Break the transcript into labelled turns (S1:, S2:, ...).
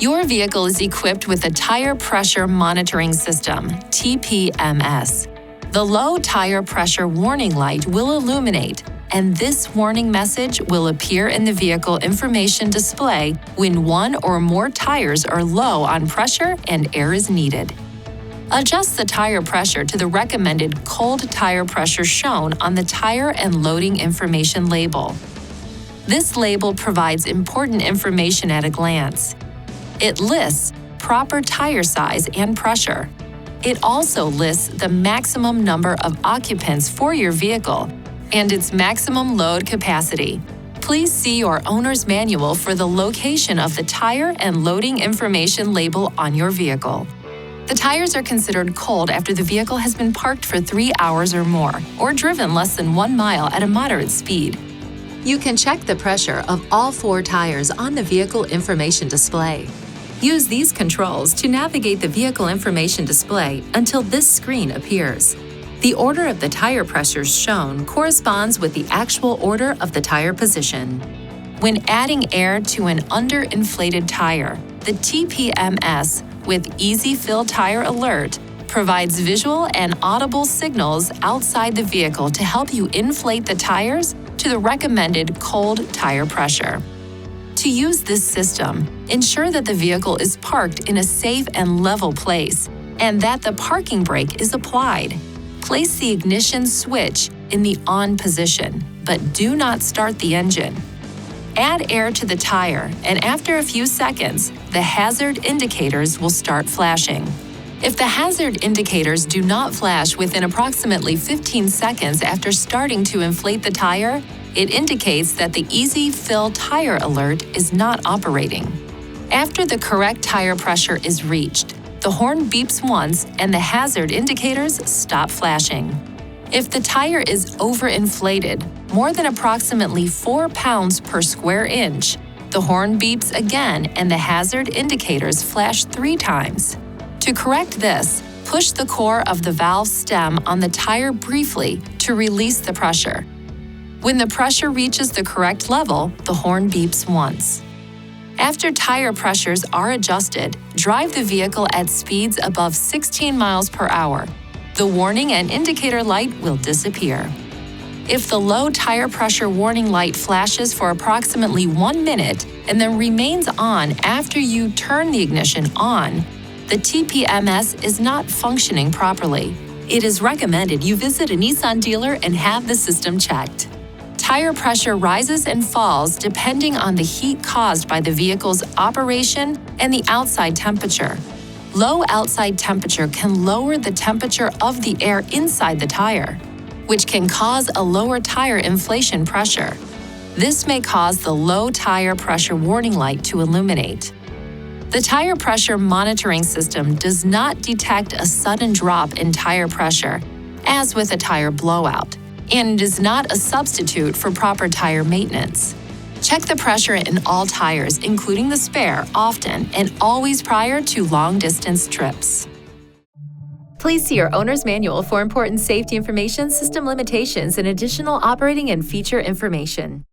S1: Your vehicle is equipped with a Tire Pressure Monitoring System, TPMS. The low tire pressure warning light will illuminate, and this warning message will appear in the vehicle information display when one or more tires are low on pressure and air is needed. Adjust the tire pressure to the recommended cold tire pressure shown on the tire and loading information label. This label provides important information at a glance. It lists proper tire size and pressure. It also lists the maximum number of occupants for your vehicle and its maximum load capacity. Please see your owner's manual for the location of the tire and loading information label on your vehicle. The tires are considered cold after the vehicle has been parked for 3 hours or more, or driven less than 1 mile at a moderate speed. You can check the pressure of all 4 tires on the vehicle information display. Use these controls to navigate the vehicle information display until this screen appears. The order of the tire pressures shown corresponds with the actual order of the tire position. When adding air to an underinflated tire, the TPMS with Easy Fill Tire Alert provides visual and audible signals outside the vehicle to help you inflate the tires to the recommended cold tire pressure. To use this system, ensure that the vehicle is parked in a safe and level place and that the parking brake is applied. Place the ignition switch in the on position, but do not start the engine. Add air to the tire, and after a few seconds, the hazard indicators will start flashing. If the hazard indicators do not flash within approximately 15 seconds after starting to inflate the tire, it indicates that the Easy Fill Tire Alert is not operating. After the correct tire pressure is reached, the horn beeps once and the hazard indicators stop flashing. If the tire is overinflated, more than approximately 4 pounds per square inch, the horn beeps again and the hazard indicators flash 3 times. To correct this, push the core of the valve stem on the tire briefly to release the pressure. When the pressure reaches the correct level, the horn beeps once. After tire pressures are adjusted, drive the vehicle at speeds above 16 miles per hour. The warning and indicator light will disappear. If the low tire pressure warning light flashes for approximately 1 minute and then remains on after you turn the ignition on, the TPMS is not functioning properly. It is recommended you visit a Nissan dealer and have the system checked. Tire pressure rises and falls depending on the heat caused by the vehicle's operation and the outside temperature. Low outside temperature can lower the temperature of the air inside the tire, which can cause a lower tire inflation pressure. This may cause the low tire pressure warning light to illuminate. The tire pressure monitoring system does not detect a sudden drop in tire pressure, as with a tire blowout, and is not a substitute for proper tire maintenance. Check the pressure in all tires, including the spare, often and always prior to long-distance trips. Please see your owner's manual for important safety information, system limitations, and additional operating and feature information.